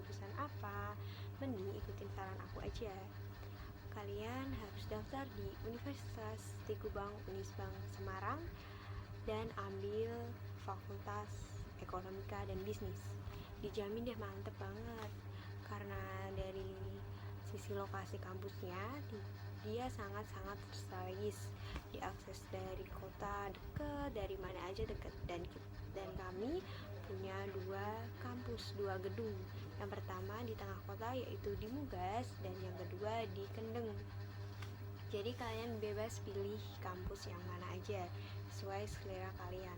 jurusan apa, mending ikutin saran aku aja. Kalian harus daftar di Universitas Tigubang Unisbang Semarang dan ambil Fakultas Ekonomika dan Bisnis. Dijamin deh mantep banget, karena dari sisi lokasi kampusnya dia sangat-sangat strategis, diakses dari kota deket, dari mana aja deket, dan kami punya 2 gedung. Yang pertama di tengah kota yaitu di Mugas, dan yang kedua di Kendeng. Jadi kalian bebas pilih kampus yang mana aja sesuai selera kalian.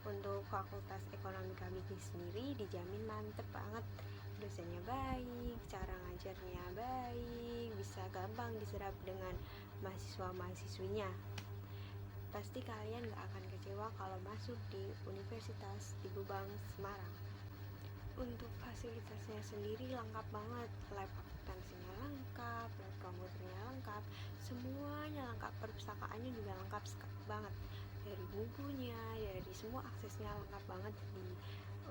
Untuk Fakultas Ekonomika Bisnis sendiri dijamin mantep banget, dosennya baik, cara ngajarnya baik, bisa gampang diserap dengan mahasiswa-mahasiswinya. Pasti kalian gak akan kecewa kalau masuk di Universitas Tigubang Semarang. Untuk fasilitasnya sendiri lengkap banget, lab akuntansinya lengkap, lab komputernya lengkap, semuanya lengkap, perpustakaannya juga lengkap banget, dari bukunya, dari semua aksesnya lengkap banget di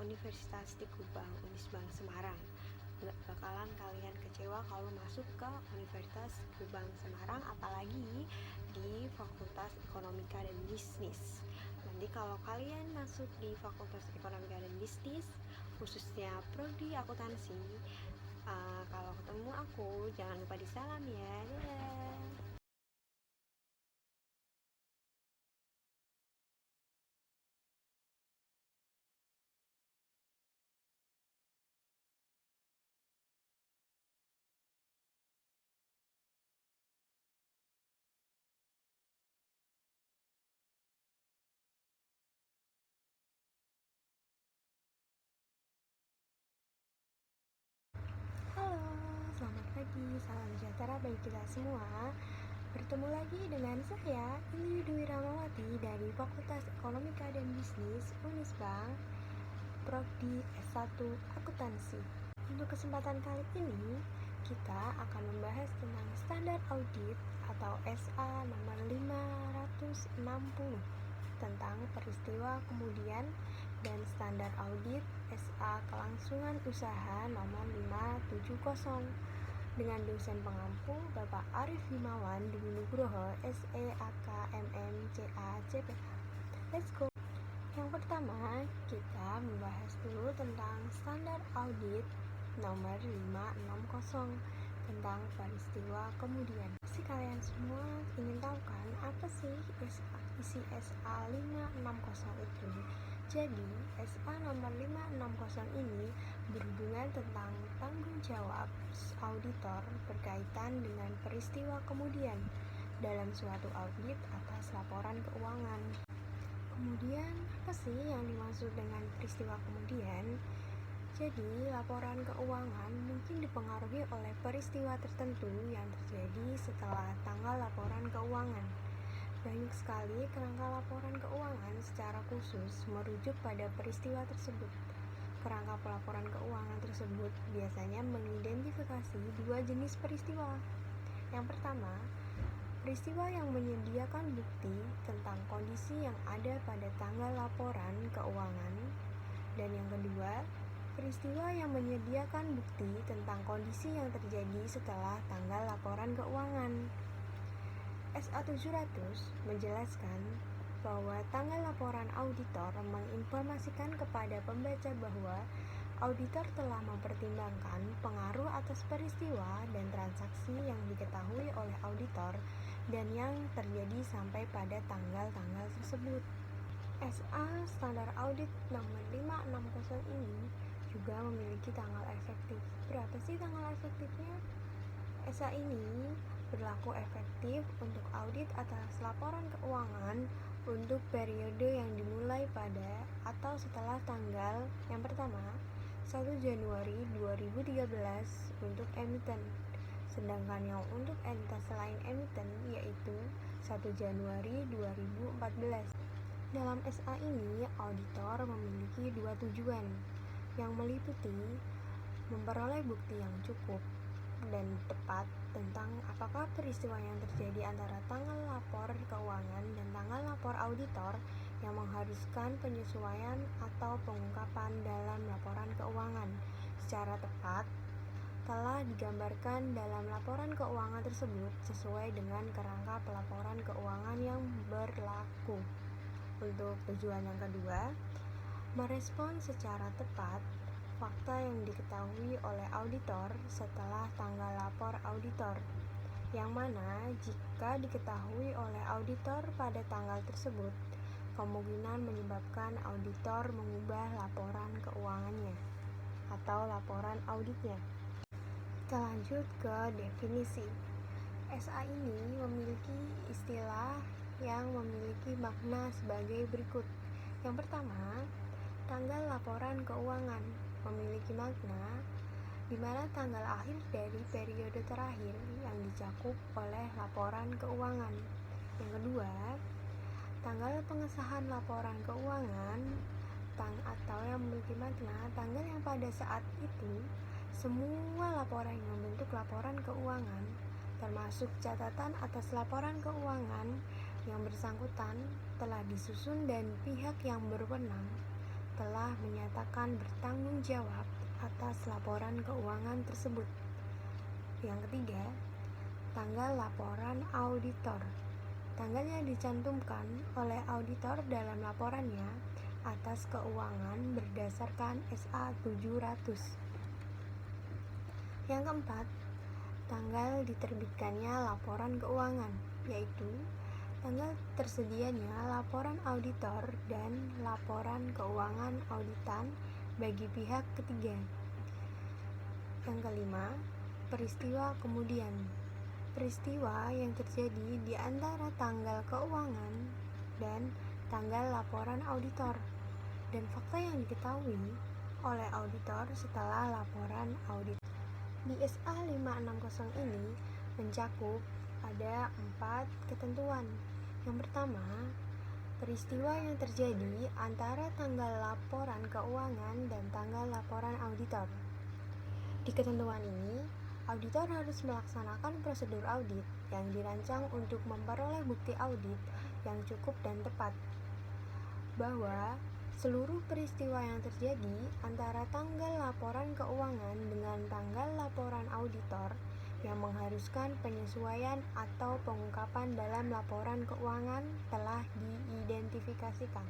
Universitas Tigubang Unisbang Semarang. Gak bakalan kalian kecewa kalau masuk ke Universitas Tigubang Semarang, apalagi di Fakultas Ekonomika dan Bisnis. Nanti kalau kalian masuk di Fakultas Ekonomika dan Bisnis, khususnya prodi akuntansi, kalau ketemu aku jangan lupa disalam ya. Dadah. Halo, selamat pagi, salam sejahtera bagi kita semua. Bertemu lagi dengan saya, Ili Dwi Ramawati dari Fakultas Ekonomika dan Bisnis Unisbang, Prodi S1 Akuntansi. Untuk kesempatan kali ini, kita akan membahas tentang standar audit atau SA nomor 560 tentang peristiwa kemudian, dan standar audit SA kelangsungan usaha nomor 570 dengan dosen pengampu Bapak Arif Himawan Dwi Nugroho SEAK MM CA CPH. Let's go. Yang pertama, kita membahas dulu tentang standar audit nomor 560 tentang peristiwa kemudian. Pasti kalian semua ingin tahu kan apa sih isi SA 560 itu? Jadi, SA nomor 560 ini berhubungan tentang tanggung jawab auditor berkaitan dengan peristiwa kemudian dalam suatu audit atas laporan keuangan. Kemudian, apa sih yang dimaksud dengan peristiwa kemudian? Jadi, laporan keuangan mungkin dipengaruhi oleh peristiwa tertentu yang terjadi setelah tanggal laporan keuangan. Banyak sekali kerangka laporan keuangan secara khusus merujuk pada peristiwa tersebut. Kerangka pelaporan keuangan tersebut biasanya mengidentifikasi 2 jenis peristiwa. Yang pertama, peristiwa yang menyediakan bukti tentang kondisi yang ada pada tanggal laporan keuangan, dan yang kedua, peristiwa yang menyediakan bukti tentang kondisi yang terjadi setelah tanggal laporan keuangan. SA 700 menjelaskan bahwa tanggal laporan auditor menginformasikan kepada pembaca bahwa auditor telah mempertimbangkan pengaruh atas peristiwa dan transaksi yang diketahui oleh auditor dan yang terjadi sampai pada tanggal-tanggal tersebut. SA standar audit nomor 560 ini juga memiliki tanggal efektif. Berapa sih tanggal efektifnya? SA ini berlaku efektif untuk audit atas laporan keuangan untuk periode yang dimulai pada atau setelah tanggal yang pertama 1 Januari 2013 untuk emiten, sedangkan yang untuk entitas selain emiten yaitu 1 Januari 2014. Dalam SA ini, auditor memiliki 2 tujuan yang meliputi memperoleh bukti yang cukup dan tepat tentang apakah peristiwa yang terjadi antara tanggal lapor keuangan dan tanggal lapor auditor yang mengharuskan penyesuaian atau pengungkapan dalam laporan keuangan, secara tepat telah digambarkan dalam laporan keuangan tersebut sesuai dengan kerangka pelaporan keuangan yang berlaku. Untuk tujuan yang kedua, merespon secara tepat fakta yang diketahui oleh auditor setelah tanggal lapor auditor, yang mana jika diketahui oleh auditor pada tanggal tersebut, kemungkinan menyebabkan auditor mengubah laporan keuangannya atau laporan auditnya. Kita lanjut ke definisi. SA ini memiliki istilah yang memiliki makna sebagai berikut. Yang pertama, tanggal laporan keuangan memiliki makna di mana tanggal akhir dari periode terakhir yang dicakup oleh laporan keuangan. Yang kedua, tanggal pengesahan laporan keuangan atau yang memiliki makna tanggal yang pada saat itu semua laporan yang membentuk laporan keuangan, termasuk catatan atas laporan keuangan yang bersangkutan, telah disusun dan pihak yang berwenang telah menyatakan bertanggung jawab atas laporan keuangan tersebut. Yang ketiga, tanggal laporan auditor. Tanggal yang dicantumkan oleh auditor dalam laporannya atas keuangan berdasarkan SA 700. Yang keempat, tanggal diterbitkannya laporan keuangan, yaitu tanggal tersedianya laporan auditor dan laporan keuangan auditan bagi pihak ketiga. Yang kelima, peristiwa kemudian. Peristiwa yang terjadi di antara tanggal keuangan dan tanggal laporan auditor, dan fakta yang diketahui oleh auditor setelah laporan audit. Di SA 560 ini mencakup ada 4 ketentuan. Yang pertama, peristiwa yang terjadi antara tanggal laporan keuangan dan tanggal laporan auditor. Di ketentuan ini, auditor harus melaksanakan prosedur audit yang dirancang untuk memperoleh bukti audit yang cukup dan tepat, bahwa seluruh peristiwa yang terjadi antara tanggal laporan keuangan dengan tanggal laporan auditor yang mengharuskan penyesuaian atau pengungkapan dalam laporan keuangan telah diidentifikasikan.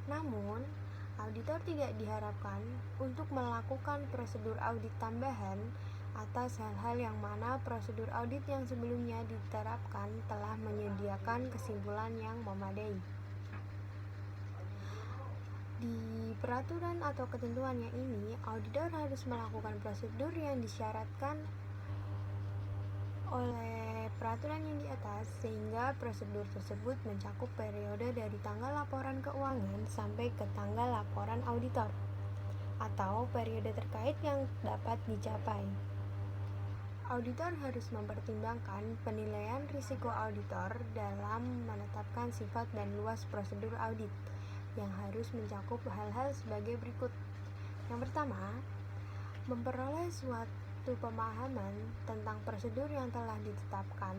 Namun, auditor tidak diharapkan untuk melakukan prosedur audit tambahan atas hal-hal yang mana prosedur audit yang sebelumnya diterapkan telah menyediakan kesimpulan yang memadai. Di peraturan atau ketentuannya ini, auditor harus melakukan prosedur yang disyaratkan oleh peraturan yang di atas, sehingga prosedur tersebut mencakup periode dari tanggal laporan keuangan sampai ke tanggal laporan auditor atau periode terkait yang dapat dicapai. Auditor harus mempertimbangkan penilaian risiko auditor dalam menetapkan sifat dan luas prosedur audit yang harus mencakup hal-hal sebagai berikut. Yang pertama, memperoleh suatu pemahaman tentang prosedur yang telah ditetapkan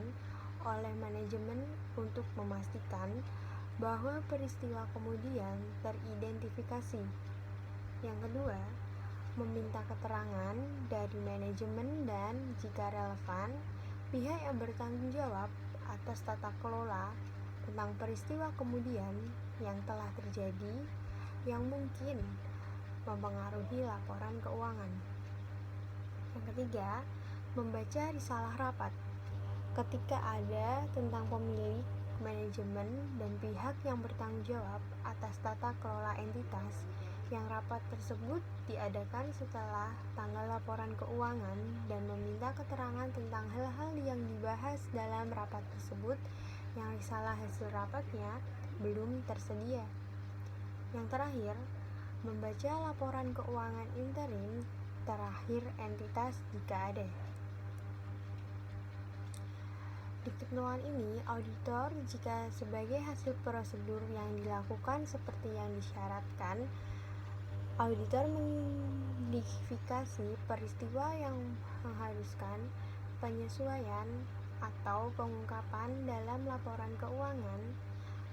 oleh manajemen untuk memastikan bahwa peristiwa kemudian teridentifikasi. Yang kedua, meminta keterangan dari manajemen dan jika relevan, pihak yang bertanggung jawab atas tata kelola tentang peristiwa kemudian yang telah terjadi yang mungkin mempengaruhi laporan keuangan. Yang ketiga, membaca risalah rapat ketika ada tentang pemilik, manajemen, dan pihak yang bertanggung jawab atas tata kelola entitas yang rapat tersebut diadakan setelah tanggal laporan keuangan dan meminta keterangan tentang hal-hal yang dibahas dalam rapat tersebut yang risalah hasil rapatnya belum tersedia. Yang terakhir, membaca laporan keuangan interim terakhir entitas jika ada. Di ketentuan ini, auditor jika sebagai hasil prosedur yang dilakukan seperti yang disyaratkan, auditor mengidentifikasi peristiwa yang mengharuskan penyesuaian atau pengungkapan dalam laporan keuangan.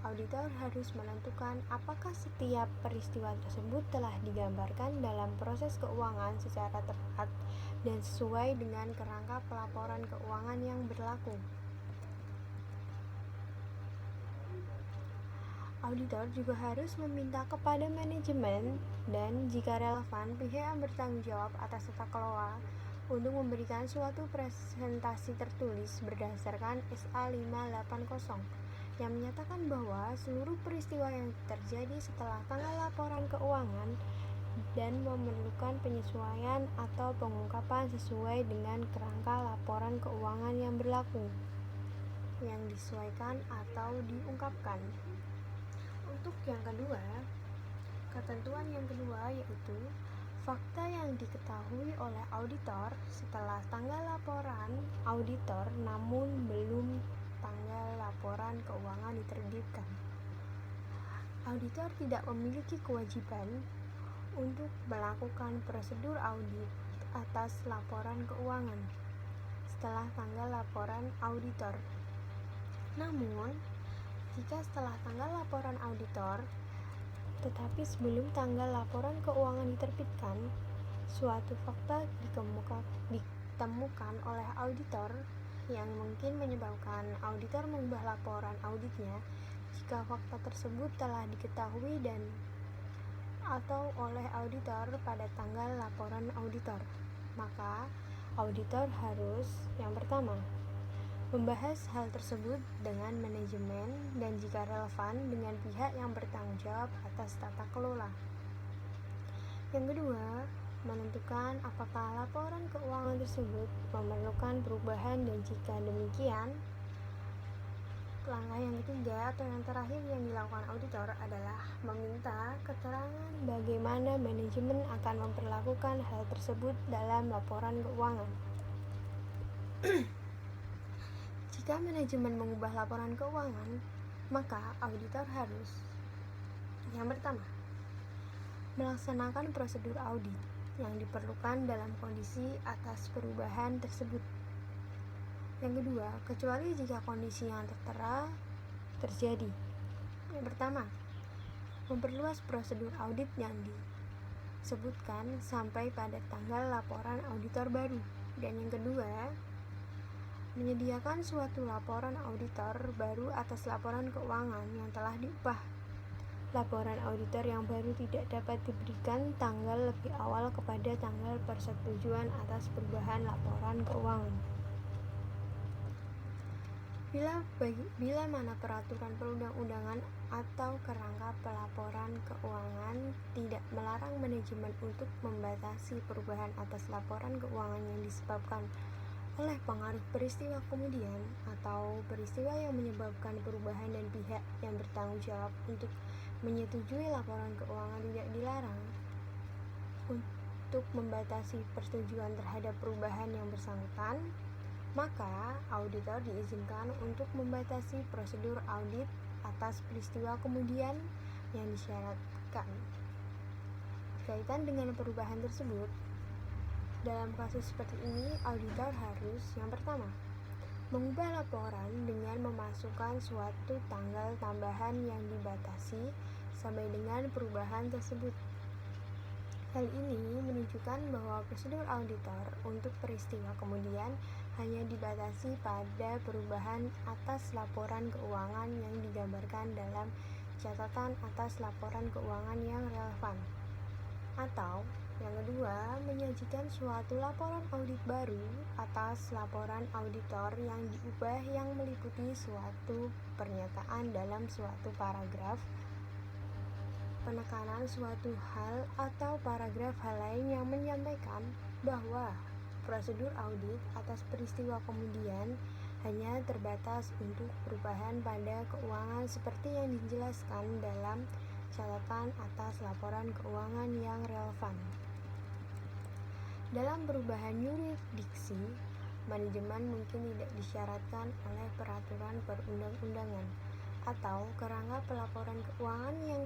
auditor harus menentukan apakah setiap peristiwa tersebut telah digambarkan dalam proses keuangan secara tepat dan sesuai dengan kerangka pelaporan keuangan yang berlaku. Auditor juga harus meminta kepada manajemen dan jika relevan pihak yang bertanggung jawab atas tata kelola untuk memberikan suatu presentasi tertulis berdasarkan SA 580 yang menyatakan bahwa seluruh peristiwa yang terjadi setelah tanggal laporan keuangan dan memerlukan penyesuaian atau pengungkapan sesuai dengan kerangka laporan keuangan yang berlaku, yang disesuaikan atau diungkapkan. Untuk yang kedua, ketentuan yang kedua yaitu fakta yang diketahui oleh auditor setelah tanggal laporan auditor namun belum tanggal laporan keuangan diterbitkan. Auditor tidak memiliki kewajiban untuk melakukan prosedur audit atas laporan keuangan setelah tanggal laporan auditor. Namun, jika setelah tanggal laporan auditor tetapi sebelum tanggal laporan keuangan diterbitkan, suatu fakta ditemukan oleh auditor yang mungkin menyebabkan auditor mengubah laporan auditnya jika fakta tersebut telah diketahui dan atau oleh auditor pada tanggal laporan auditor, maka auditor harus yang pertama membahas hal tersebut dengan manajemen dan jika relevan dengan pihak yang bertanggung jawab atas tata kelola. Yang kedua, menentukan apakah laporan keuangan tersebut memerlukan perubahan dan jika demikian, langkah yang ketiga atau yang terakhir yang dilakukan auditor adalah meminta keterangan bagaimana manajemen akan memperlakukan hal tersebut dalam laporan keuangan. Jika manajemen mengubah laporan keuangan, maka auditor harus yang pertama, melaksanakan prosedur audit yang diperlukan dalam kondisi atas perubahan tersebut. Yang kedua, kecuali jika kondisi yang tertera terjadi. Yang pertama, memperluas prosedur audit yang disebutkan sampai pada tanggal laporan auditor baru. Dan yang kedua, menyediakan suatu laporan auditor baru atas laporan keuangan yang telah diubah. Laporan auditor yang baru tidak dapat diberikan tanggal lebih awal kepada tanggal persetujuan atas perubahan laporan keuangan. Bila mana peraturan perundang-undangan atau kerangka pelaporan keuangan tidak melarang manajemen untuk membatasi perubahan atas laporan keuangan yang disebabkan oleh pengaruh peristiwa kemudian atau peristiwa yang menyebabkan perubahan dan pihak yang bertanggung jawab untuk menyetujui laporan keuangan tidak dilarang untuk membatasi persetujuan terhadap perubahan yang bersangkutan, maka auditor diizinkan untuk membatasi prosedur audit atas peristiwa kemudian yang disyaratkan. Berkaitan dengan perubahan tersebut, dalam kasus seperti ini, auditor harus yang pertama, mengubah laporan dengan memasukkan suatu tanggal tambahan yang dibatasi sampai dengan perubahan tersebut. Hal ini menunjukkan bahwa prosedur auditor untuk peristiwa kemudian hanya dibatasi pada perubahan atas laporan keuangan yang digambarkan dalam catatan atas laporan keuangan yang relevan. Atau yang kedua, menyajikan suatu laporan audit baru atas laporan auditor yang diubah yang meliputi suatu pernyataan dalam suatu paragraf, penekanan suatu hal atau paragraf hal lain yang menyampaikan bahwa prosedur audit atas peristiwa kemudian hanya terbatas untuk perubahan pada keuangan seperti yang dijelaskan dalam catatan atas laporan keuangan yang relevan. Dalam perubahan yurisdiksi, manajemen mungkin tidak disyaratkan oleh peraturan perundang-undangan atau kerangka pelaporan keuangan yang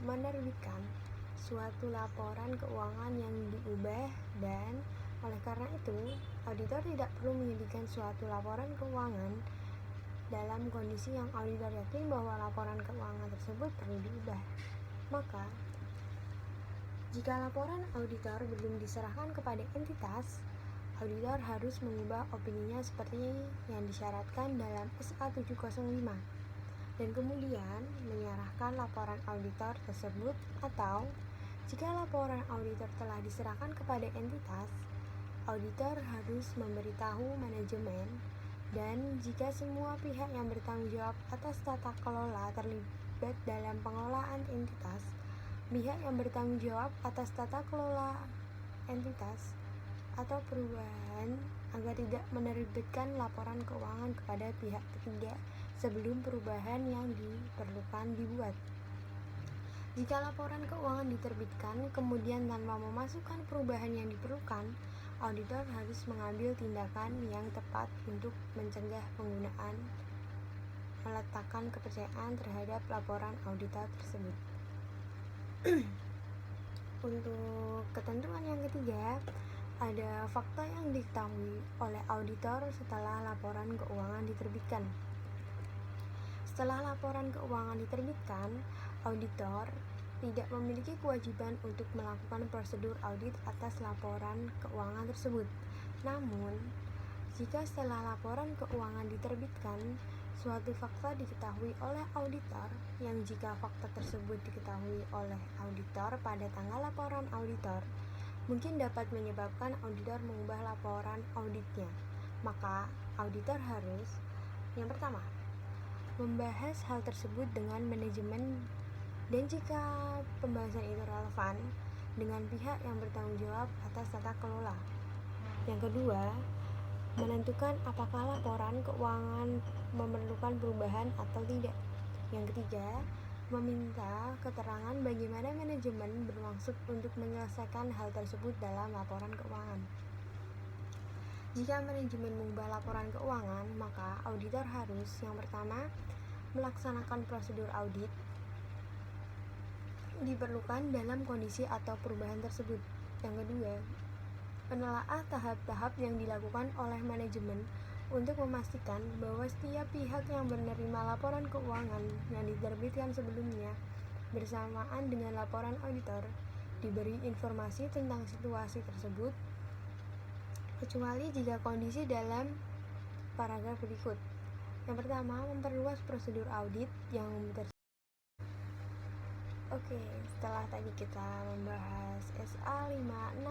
menerbitkan suatu laporan keuangan yang diubah dan oleh karena itu, auditor tidak perlu menyediakan suatu laporan keuangan dalam kondisi yang auditor yakin bahwa laporan keuangan tersebut perlu diubah. Maka, jika laporan auditor belum diserahkan kepada entitas, auditor harus mengubah opininya seperti yang disyaratkan dalam SA 705 dan kemudian menyerahkan laporan auditor tersebut, atau jika laporan auditor telah diserahkan kepada entitas, auditor harus memberitahu manajemen, dan jika semua pihak yang bertanggung jawab atas tata kelola terlibat dalam pengelolaan entitas, pihak yang bertanggung jawab atas tata kelola entitas atau perubahan agar tidak menerbitkan laporan keuangan kepada pihak ketiga sebelum perubahan yang diperlukan dibuat. Jika laporan keuangan diterbitkan kemudian tanpa memasukkan perubahan yang diperlukan, auditor harus mengambil tindakan yang tepat untuk mencegah penggunaan meletakkan kepercayaan terhadap laporan auditor tersebut. Untuk ketentuan yang ketiga, ada fakta yang diketahui oleh auditor setelah laporan keuangan diterbitkan. Setelah laporan keuangan diterbitkan, auditor tidak memiliki kewajiban untuk melakukan prosedur audit atas laporan keuangan tersebut. Namun, jika setelah laporan keuangan diterbitkan, suatu fakta diketahui oleh auditor, yang jika fakta tersebut diketahui oleh auditor pada tanggal laporan auditor, mungkin dapat menyebabkan auditor mengubah laporan auditnya, maka auditor harus, yang pertama, membahas hal tersebut dengan manajemen, dan jika pembahasan itu relevan, dengan pihak yang bertanggung jawab atas tata kelola. Yang kedua, menentukan apakah laporan keuangan memerlukan perubahan atau tidak. Yang ketiga, meminta keterangan bagaimana manajemen bermaksud untuk menyelesaikan hal tersebut dalam laporan keuangan. Jika manajemen mengubah laporan keuangan, maka auditor harus, yang pertama, melaksanakan prosedur audit diperlukan dalam kondisi atau perubahan tersebut. Yang kedua, menelaah tahap-tahap yang dilakukan oleh manajemen untuk memastikan bahwa setiap pihak yang menerima laporan keuangan yang diterbitkan sebelumnya bersamaan dengan laporan auditor diberi informasi tentang situasi tersebut, kecuali jika kondisi dalam paragraf berikut. Yang pertama, memperluas prosedur audit yang Oke, setelah tadi kita membahas SA 560,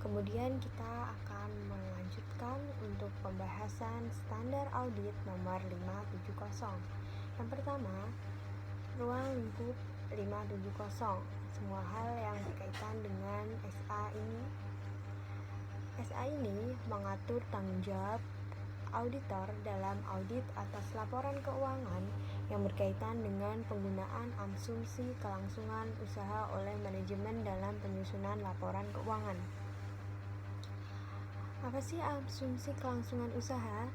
kemudian kita akan melanjutkan untuk pembahasan standar audit nomor 570. Yang pertama, ruang lingkup 570. Semua hal yang berkaitan dengan SA ini mengatur tanggung jawab auditor dalam audit atas laporan keuangan yang berkaitan dengan penggunaan asumsi kelangsungan usaha oleh manajemen dalam penyusunan laporan keuangan. Apa sih asumsi kelangsungan usaha?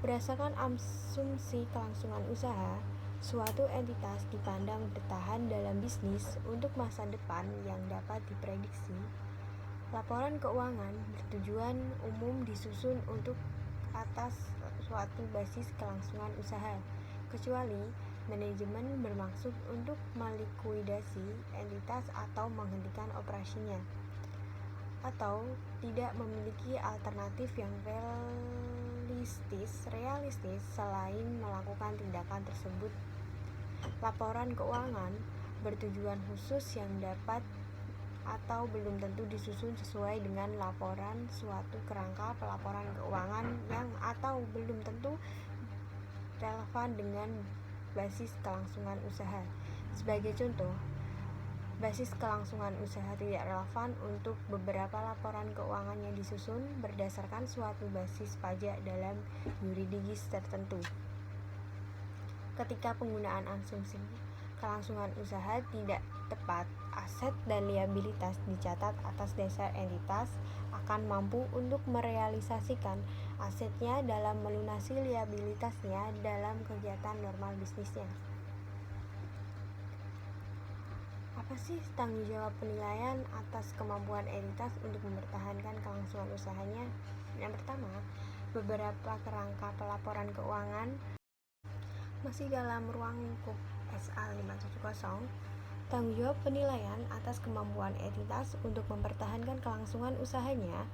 Berdasarkan asumsi kelangsungan usaha, suatu entitas dipandang bertahan dalam bisnis untuk masa depan yang dapat diprediksi. Laporan keuangan bertujuan umum disusun untuk atas suatu basis kelangsungan usaha, kecuali manajemen bermaksud untuk melikuidasi entitas atau menghentikan operasinya, atau tidak memiliki alternatif yang realistis selain melakukan tindakan tersebut. Laporan keuangan bertujuan khusus yang dapat atau belum tentu disusun sesuai dengan laporan suatu kerangka pelaporan keuangan yang atau belum tentu relevan dengan basis kelangsungan usaha. Sebagai contoh, basis kelangsungan usaha tidak relevan untuk beberapa laporan keuangan yang disusun berdasarkan suatu basis pajak dalam yuridis tertentu. Ketika penggunaan asumsi kelangsungan usaha tidak tepat, aset dan liabilitas dicatat atas dasar entitas akan mampu untuk merealisasikan asetnya dalam melunasi liabilitasnya dalam kegiatan normal bisnisnya. Apa sih tanggung jawab penilaian atas kemampuan entitas untuk mempertahankan kelangsungan usahanya? Yang pertama, beberapa kerangka pelaporan keuangan masih dalam ruang lingkup SA 570. Tanggung jawab penilaian atas kemampuan entitas untuk mempertahankan kelangsungan usahanya.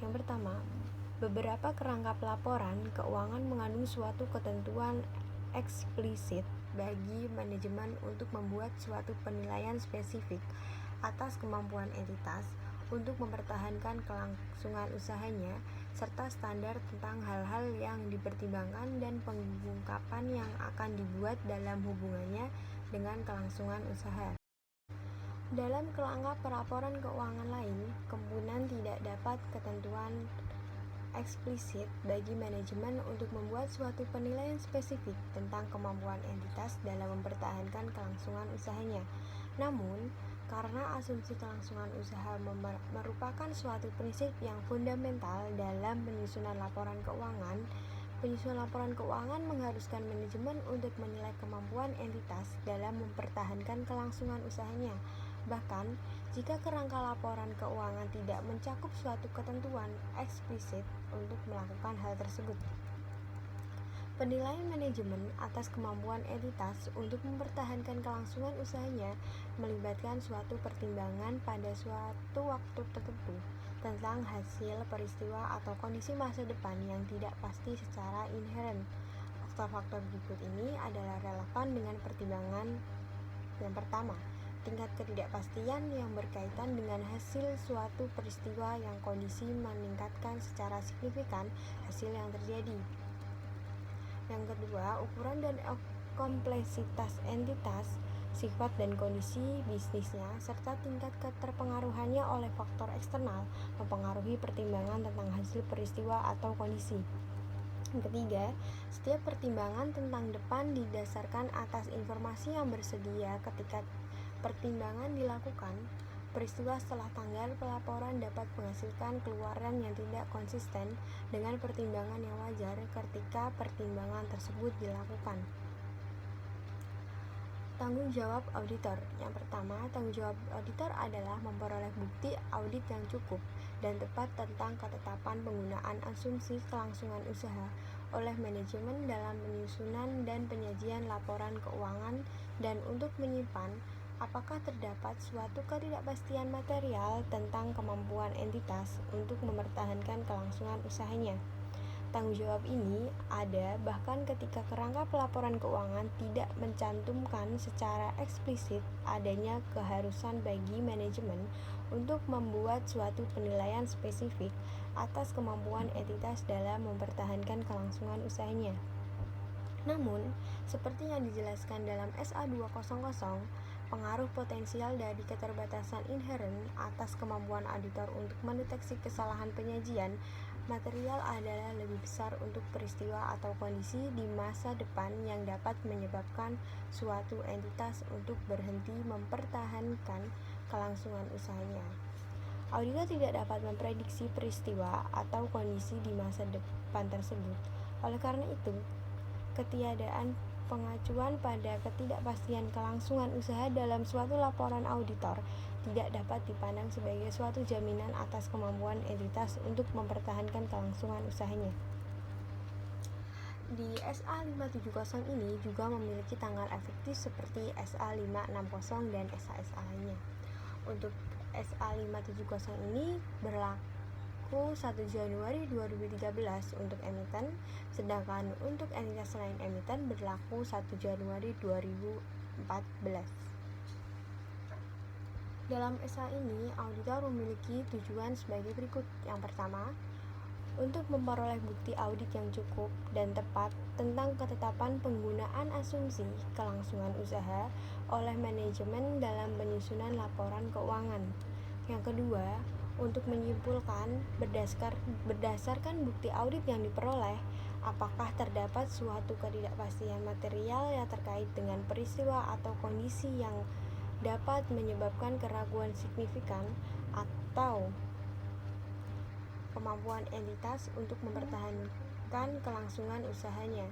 Yang pertama, beberapa kerangka pelaporan keuangan mengandung suatu ketentuan eksplisit bagi manajemen untuk membuat suatu penilaian spesifik atas kemampuan entitas untuk mempertahankan kelangsungan usahanya, serta standar tentang hal-hal yang dipertimbangkan dan pengungkapan yang akan dibuat dalam hubungannya dengan kelangsungan usaha. Dalam kerangka pelaporan keuangan lain, kemudian tidak dapat ketentuan eksplisit bagi manajemen untuk membuat suatu penilaian spesifik tentang kemampuan entitas dalam mempertahankan kelangsungan usahanya. Namun, karena asumsi kelangsungan usaha merupakan suatu prinsip yang fundamental dalam penyusunan laporan keuangan, penyusunan laporan keuangan mengharuskan manajemen untuk menilai kemampuan entitas dalam mempertahankan kelangsungan usahanya. Bahkan, jika kerangka laporan keuangan tidak mencakup suatu ketentuan eksplisit untuk melakukan hal tersebut. Penilaian manajemen atas kemampuan entitas untuk mempertahankan kelangsungan usahanya melibatkan suatu pertimbangan pada suatu waktu tertentu tentang hasil peristiwa atau kondisi masa depan yang tidak pasti secara inheren. Faktor-faktor berikut ini adalah relevan dengan pertimbangan. Yang pertama, tingkat ketidakpastian yang berkaitan dengan hasil suatu peristiwa yang kondisi meningkatkan secara signifikan hasil yang terjadi. Yang kedua, ukuran dan kompleksitas entitas, sifat dan kondisi bisnisnya, serta tingkat keterpengaruhannya oleh faktor eksternal mempengaruhi pertimbangan tentang hasil peristiwa atau kondisi. Yang ketiga, setiap pertimbangan tentang depan didasarkan atas informasi yang bersedia ketika pertimbangan dilakukan. Peristiwa setelah tanggal pelaporan dapat menghasilkan keluaran yang tidak konsisten dengan pertimbangan yang wajar ketika pertimbangan tersebut dilakukan. Tanggung jawab auditor. Yang pertama, tanggung jawab auditor adalah memperoleh bukti audit yang cukup dan tepat tentang ketetapan penggunaan asumsi kelangsungan usaha oleh manajemen dalam penyusunan dan penyajian laporan keuangan dan untuk menyimpan apakah terdapat suatu ketidakpastian material tentang kemampuan entitas untuk mempertahankan kelangsungan usahanya. Tanggung jawab ini ada bahkan ketika kerangka pelaporan keuangan tidak mencantumkan secara eksplisit adanya keharusan bagi manajemen untuk membuat suatu penilaian spesifik atas kemampuan entitas dalam mempertahankan kelangsungan usahanya. Namun, seperti yang dijelaskan dalam SA 200, pengaruh potensial dari keterbatasan inheren atas kemampuan auditor untuk mendeteksi kesalahan penyajian material adalah lebih besar untuk peristiwa atau kondisi di masa depan yang dapat menyebabkan suatu entitas untuk berhenti mempertahankan kelangsungan usahanya. Auditor tidak dapat memprediksi peristiwa atau kondisi di masa depan tersebut. Oleh karena itu, ketiadaan pengacuan pada ketidakpastian kelangsungan usaha dalam suatu laporan auditor tidak dapat dipandang sebagai suatu jaminan atas kemampuan entitas untuk mempertahankan kelangsungan usahanya. Di SA 570 ini juga memiliki tanggal efektif seperti SA 560 dan SA-SA lainnya. Untuk SA 570 ini berlaku 1 Januari 2013 untuk emiten, sedangkan untuk entitas selain emiten berlaku 1 Januari 2014. Dalam SA ini, auditor memiliki tujuan sebagai berikut. Yang pertama, untuk memperoleh bukti audit yang cukup dan tepat tentang ketetapan penggunaan asumsi kelangsungan usaha oleh manajemen dalam penyusunan laporan keuangan. Yang kedua, untuk menyimpulkan berdasarkan bukti audit yang diperoleh, apakah terdapat suatu ketidakpastian material yang terkait dengan peristiwa atau kondisi yang dapat menyebabkan keraguan signifikan atau kemampuan entitas untuk mempertahankan kelangsungan usahanya.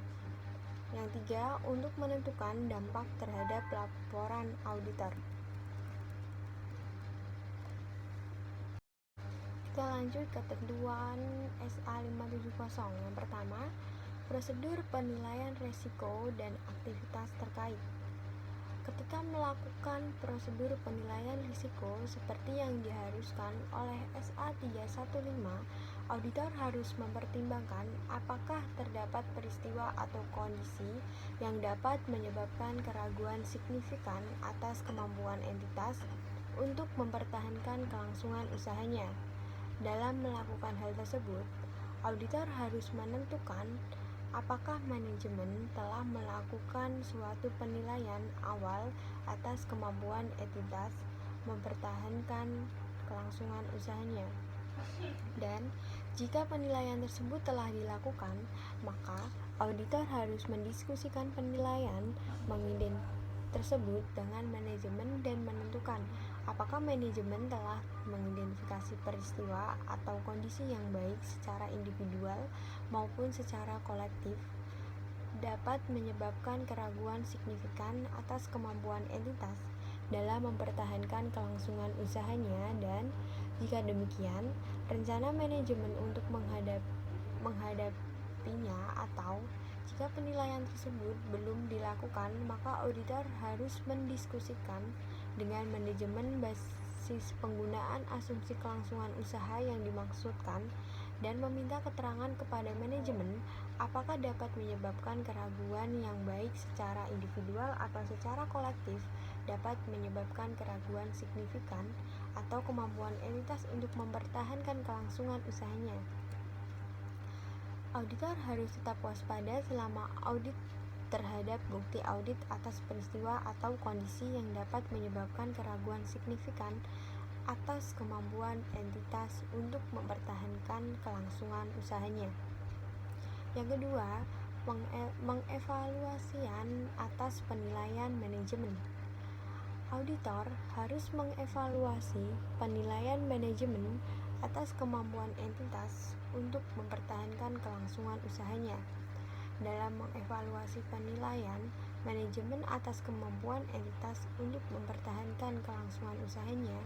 Yang tiga, untuk menentukan dampak terhadap laporan auditor. Kita lanjut ketentuan SA 570. Yang pertama, prosedur penilaian risiko dan aktivitas terkait. Ketika melakukan prosedur penilaian risiko seperti yang diharuskan oleh SA 315, auditor harus mempertimbangkan apakah terdapat peristiwa atau kondisi yang dapat menyebabkan keraguan signifikan atas kemampuan entitas untuk mempertahankan kelangsungan usahanya. Dalam melakukan hal tersebut, auditor harus menentukan apakah manajemen telah melakukan suatu penilaian awal atas kemampuan entitas mempertahankan kelangsungan usahanya. Dan jika penilaian tersebut telah dilakukan, maka auditor harus mendiskusikan penilaian tersebut dengan manajemen dan menentukan apakah manajemen telah mengidentifikasi peristiwa atau kondisi yang baik secara individual maupun secara kolektif dapat menyebabkan keraguan signifikan atas kemampuan entitas dalam mempertahankan kelangsungan usahanya, dan jika demikian, rencana manajemen untuk menghadapinya, atau jika penilaian tersebut belum dilakukan, maka auditor harus mendiskusikan dengan manajemen basis penggunaan asumsi kelangsungan usaha yang dimaksudkan dan meminta keterangan kepada manajemen apakah dapat menyebabkan keraguan yang baik secara individual atau secara kolektif dapat menyebabkan keraguan signifikan atau kemampuan entitas untuk mempertahankan kelangsungan usahanya. Auditor harus tetap waspada selama audit terhadap bukti audit atas peristiwa atau kondisi yang dapat menyebabkan keraguan signifikan atas kemampuan entitas untuk mempertahankan kelangsungan usahanya. Yang kedua, mengevaluasian atas penilaian manajemen. Auditor harus mengevaluasi penilaian manajemen atas kemampuan entitas untuk mempertahankan kelangsungan usahanya. Dalam mengevaluasi penilaian manajemen atas kemampuan entitas untuk mempertahankan kelangsungan usahanya,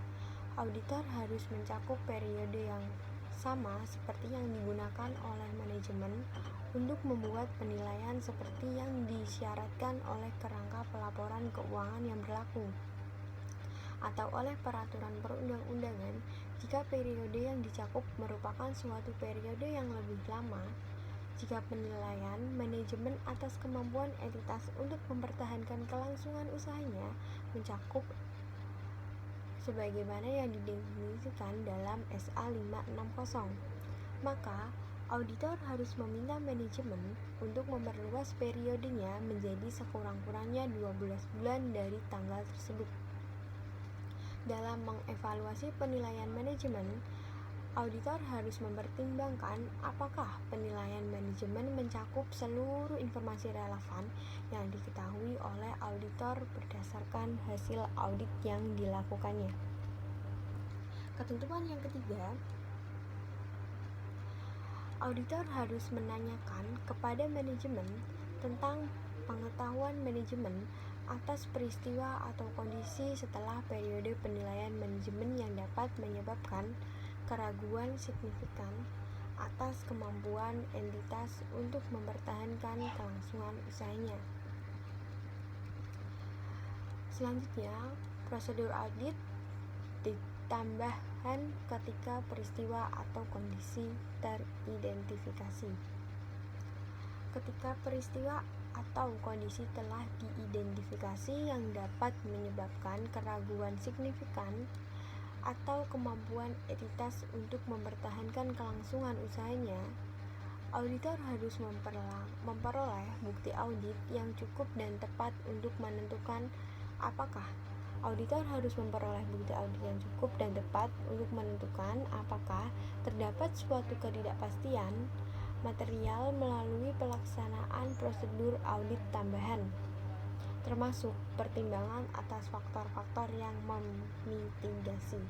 auditor harus mencakup periode yang sama seperti yang digunakan oleh manajemen untuk membuat penilaian seperti yang disyaratkan oleh kerangka pelaporan keuangan yang berlaku atau oleh peraturan perundang-undangan jika periode yang dicakup merupakan suatu periode yang lebih lama. Jika penilaian manajemen atas kemampuan entitas untuk mempertahankan kelangsungan usahanya mencakup sebagaimana yang didefinisikan dalam SA 560, maka auditor harus meminta manajemen untuk memperluas periodenya menjadi sekurang-kurangnya 12 bulan dari tanggal tersebut. Dalam mengevaluasi penilaian manajemen, auditor harus mempertimbangkan apakah penilaian manajemen mencakup seluruh informasi relevan yang diketahui oleh auditor berdasarkan hasil audit yang dilakukannya. Ketentuan yang ketiga, auditor harus menanyakan kepada manajemen tentang pengetahuan manajemen atas peristiwa atau kondisi setelah periode penilaian manajemen yang dapat menyebabkan keraguan signifikan atas kemampuan entitas untuk mempertahankan kelangsungan usahanya. Selanjutnya, prosedur audit ditambahkan ketika peristiwa atau kondisi teridentifikasi. Ketika peristiwa atau kondisi telah diidentifikasi yang dapat menyebabkan keraguan signifikan atau kemampuan entitas untuk mempertahankan kelangsungan usahanya, auditor harus memperoleh bukti audit yang cukup dan tepat untuk menentukan apakah terdapat suatu ketidakpastian material melalui pelaksanaan prosedur audit tambahan, termasuk pertimbangan atas faktor-faktor yang memitigasi.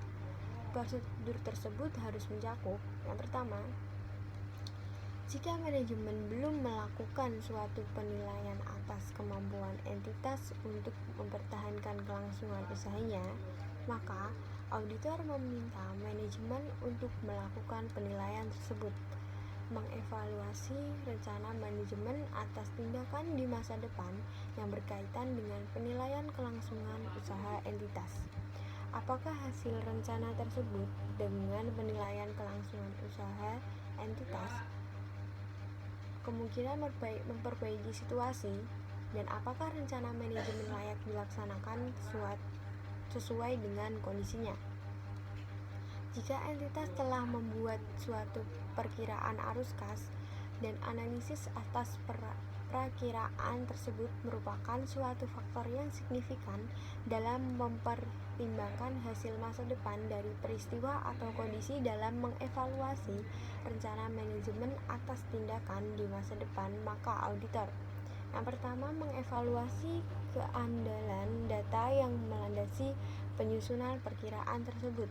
Prosedur tersebut harus mencakup: yang pertama, jika manajemen belum melakukan suatu penilaian atas kemampuan entitas untuk mempertahankan kelangsungan usahanya, maka Auditor meminta manajemen untuk melakukan penilaian tersebut, mengevaluasi rencana manajemen atas tindakan di masa depan yang berkaitan dengan penilaian kelangsungan usaha entitas. Apakah hasil rencana tersebut dengan penilaian kelangsungan usaha entitas kemungkinan memperbaiki situasi, dan apakah rencana manajemen layak dilaksanakan sesuai dengan kondisinya. Jika entitas telah membuat suatu perkiraan arus kas dan analisis atas perakiraan tersebut merupakan suatu faktor yang signifikan dalam mempertimbangkan hasil masa depan dari peristiwa atau kondisi dalam mengevaluasi rencana manajemen atas tindakan di masa depan, maka auditor yang pertama mengevaluasi keandalan data yang melandasi penyusunan perkiraan tersebut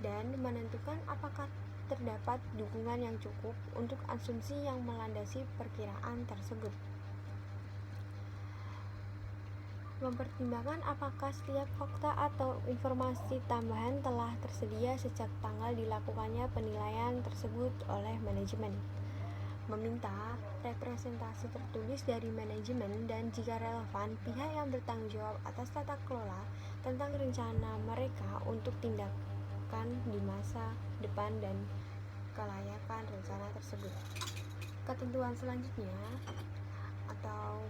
dan menentukan apakah terdapat dukungan yang cukup untuk asumsi yang melandasi perkiraan tersebut. Mempertimbangkan apakah setiap fakta atau informasi tambahan telah tersedia sejak tanggal dilakukannya penilaian tersebut oleh manajemen. Meminta representasi tertulis dari manajemen dan jika relevan pihak yang bertanggung jawab atas tata kelola tentang rencana mereka untuk tindakan di masa depan dan kelayakan rencana tersebut. Ketentuan selanjutnya atau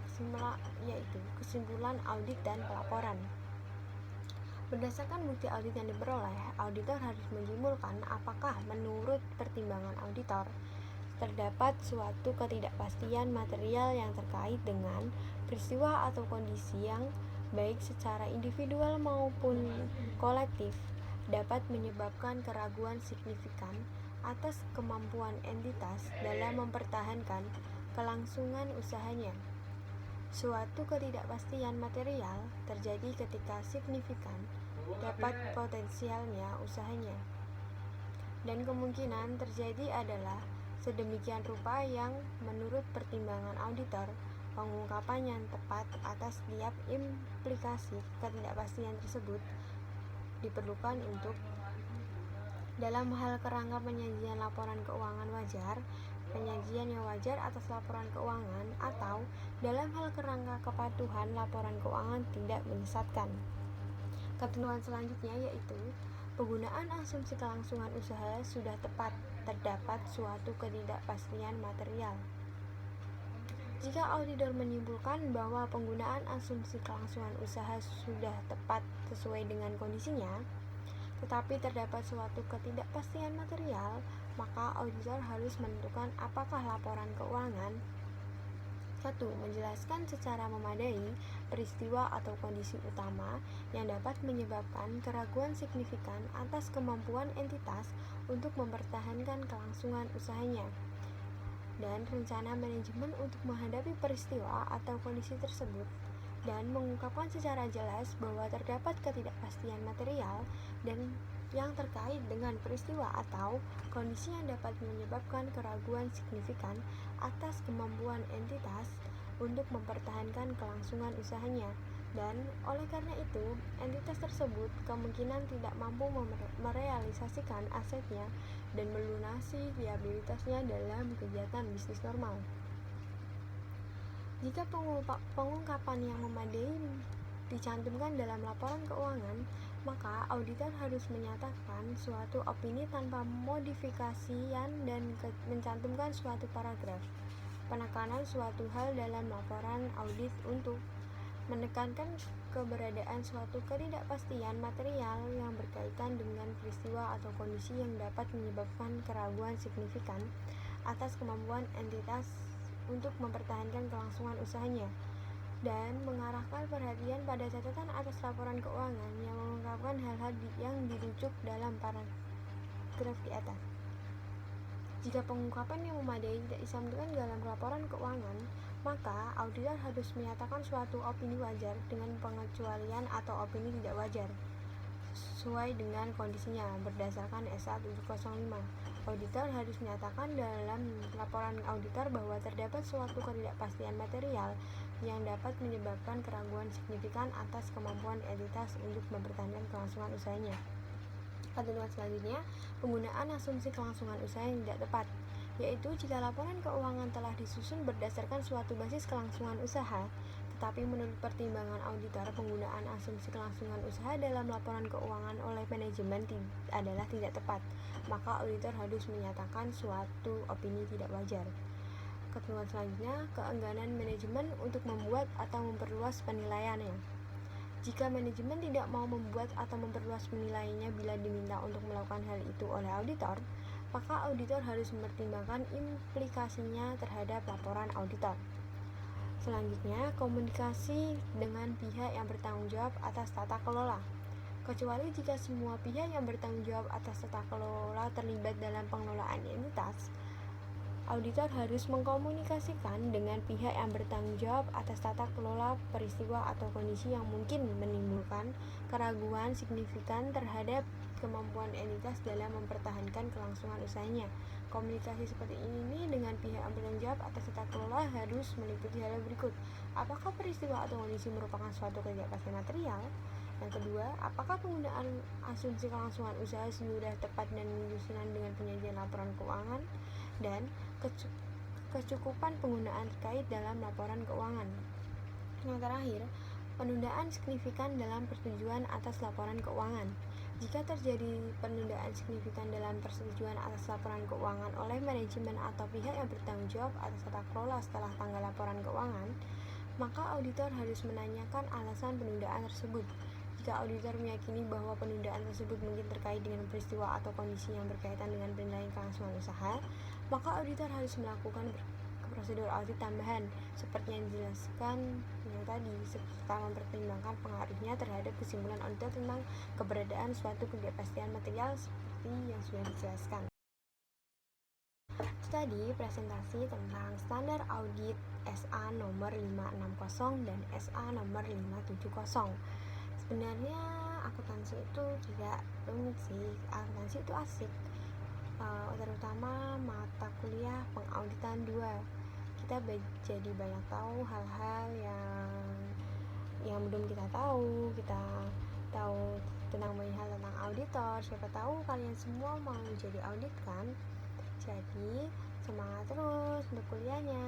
yaitu kesimpulan audit dan pelaporan. Berdasarkan bukti audit yang diperoleh, auditor harus menyimpulkan apakah menurut pertimbangan auditor terdapat suatu ketidakpastian material yang terkait dengan peristiwa atau kondisi yang baik secara individual maupun kolektif dapat menyebabkan keraguan signifikan atas kemampuan entitas dalam mempertahankan kelangsungan usahanya. Suatu ketidakpastian material terjadi ketika signifikan dapat potensialnya usahanya, dan kemungkinan terjadi adalah sedemikian rupa yang menurut pertimbangan auditor pengungkapan yang tepat atas setiap implikasi ketidakpastian tersebut diperlukan untuk dalam hal kerangka penyajian laporan keuangan wajar, penyajian yang wajar atas laporan keuangan, atau dalam hal kerangka kepatuhan laporan keuangan tidak menyesatkan. Ketentuan selanjutnya yaitu penggunaan asumsi kelangsungan usaha sudah tepat, terdapat suatu ketidakpastian material. Jika auditor menyimpulkan bahwa penggunaan asumsi kelangsungan usaha sudah tepat sesuai dengan kondisinya, tetapi terdapat suatu ketidakpastian material, maka auditor harus menentukan apakah laporan keuangan 1. Menjelaskan secara memadai peristiwa atau kondisi utama yang dapat menyebabkan keraguan signifikan atas kemampuan entitas untuk mempertahankan kelangsungan usahanya, dan rencana manajemen untuk menghadapi peristiwa atau kondisi tersebut, dan mengungkapkan secara jelas bahwa terdapat ketidakpastian material dan yang terkait dengan peristiwa atau kondisi yang dapat menyebabkan keraguan signifikan atas kemampuan entitas untuk mempertahankan kelangsungan usahanya, dan oleh karena itu entitas tersebut kemungkinan tidak mampu merealisasikan asetnya dan melunasi viabilitasnya dalam kegiatan bisnis normal. Jika pengungkapan yang memadai dicantumkan dalam laporan keuangan, maka auditor harus menyatakan suatu opini tanpa modifikasian dan mencantumkan suatu paragraf penekanan suatu hal dalam laporan audit untuk menekankan keberadaan suatu ketidakpastian material yang berkaitan dengan peristiwa atau kondisi yang dapat menyebabkan keraguan signifikan atas kemampuan entitas untuk mempertahankan kelangsungan usahanya, dan mengarahkan perhatian pada catatan atas laporan keuangan yang mengungkapkan hal-hal yang dirujuk dalam paragraf di atas. Jika pengungkapan yang memadai tidak disampaikan dalam laporan keuangan, maka auditor harus menyatakan suatu opini wajar dengan pengecualian atau opini tidak wajar sesuai dengan kondisinya berdasarkan SA 705. Auditor harus menyatakan dalam laporan auditor bahwa terdapat suatu ketidakpastian material yang dapat menyebabkan keraguan signifikan atas kemampuan entitas untuk mempertahankan kelangsungan usahanya. Ketentuan selanjutnya, penggunaan asumsi kelangsungan usaha yang tidak tepat, yaitu jika laporan keuangan telah disusun berdasarkan suatu basis kelangsungan usaha, tetapi menurut pertimbangan auditor penggunaan asumsi kelangsungan usaha dalam laporan keuangan oleh manajemen adalah tidak tepat, maka auditor harus menyatakan suatu opini tidak wajar. Ketentuan selanjutnya, keengganan manajemen untuk membuat atau memperluas penilaiannya. Jika manajemen tidak mau membuat atau memperluas penilaiannya bila diminta untuk melakukan hal itu oleh auditor, maka auditor harus mempertimbangkan implikasinya terhadap laporan auditor. Selanjutnya, komunikasi dengan pihak yang bertanggung jawab atas tata kelola. Kecuali jika semua pihak yang bertanggung jawab atas tata kelola terlibat dalam pengelolaan entitas, auditor harus mengkomunikasikan dengan pihak yang bertanggung jawab atas tata kelola peristiwa atau kondisi yang mungkin menimbulkan keraguan signifikan terhadap kemampuan entitas dalam mempertahankan kelangsungan usahanya. Komunikasi seperti ini dengan pihak yang bertanggung jawab atas tata kelola harus meliputi hal berikut. Apakah peristiwa atau kondisi merupakan suatu ketidakpastian material? Yang kedua, apakah penggunaan asumsi kelangsungan usaha sudah tepat dan menyusunan dengan penyajian laporan keuangan? Dan kecukupan penggunaan terkait dalam laporan keuangan. Yang terakhir, penundaan signifikan dalam persetujuan atas laporan keuangan. Jika terjadi penundaan signifikan dalam persetujuan atas laporan keuangan oleh manajemen atau pihak yang bertanggung jawab atas tata kelola setelah tanggal laporan keuangan, maka auditor harus menanyakan alasan penundaan tersebut. Jika auditor meyakini bahwa penundaan tersebut mungkin terkait dengan peristiwa atau kondisi yang berkaitan dengan penilaian kelangsungan usaha, maka auditor harus melakukan prosedur audit tambahan seperti yang dijelaskan yang tadi, serta mempertimbangkan pengaruhnya terhadap kesimpulan auditor tentang keberadaan suatu ketidakpastian material seperti yang sudah dijelaskan. Itu tadi presentasi tentang standar audit SA nomor 560 dan SA nomor 570. Sebenarnya akuntansi itu tidak rumit sih, akuntansi itu asik, terutama mata kuliah pengauditan 2. Kita jadi banyak tahu hal-hal yang belum kita tahu. Kita tahu tentang banyak hal tentang auditor. Siapa tahu kalian semua mau jadi audit kan? Jadi semangat terus untuk kuliahnya.